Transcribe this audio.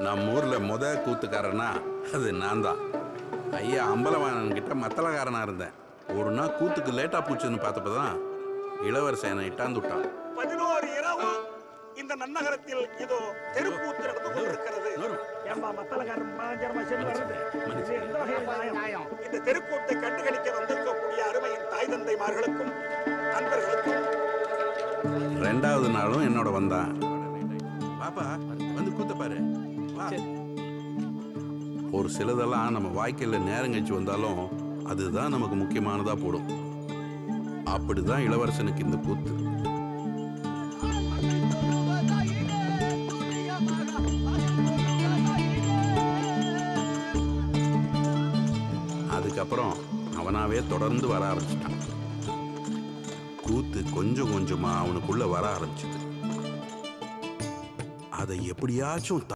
நம்ம ஊர்ல கூத்துக்காரனா அது நான் தான். ஐயா அம்பலவாணன் கிட்ட மத்தளக்காரனா இருந்தேன். ஒரு நாள் கூத்துக்கு லேட்டா போச்சுன்னு பார்த்தப்பதான் இளவரசன் என்னை இட்டாந்து விட்டான். 11 இரவு இந்த நன்னகரத்தில் இதோ தெருக்கூத்து நடந்து கொண்டிருக்கிறது. இந்த தெருக்கூத்தை கண்டுகளிக்க வந்திருக்கக்கூடிய அருமையின் தாய் தந்தைமார்களுக்கும் நண்பர்களுக்கும் 2வது நாளும் என்னோட வந்தான். பாப்பா வந்து கூத்த பாரு. ஒரு சிலதெல்லாம் நம்ம வாழ்க்கையில் நேரம் கழிச்சு வந்தாலும் அதுதான் நமக்கு முக்கியமானதா போடும். அப்படிதான் இளவரசனுக்கு இந்த கூத்து. அதுக்கப்புறம் அவனாவே தொடர்ந்து வர ஆரம்பிச்சிட்டான். கூத்து கொஞ்சம் கொஞ்சமா அவனுக்குள்ள வர ஆரம்பிச்சது. அதை எப்படியாச்சும்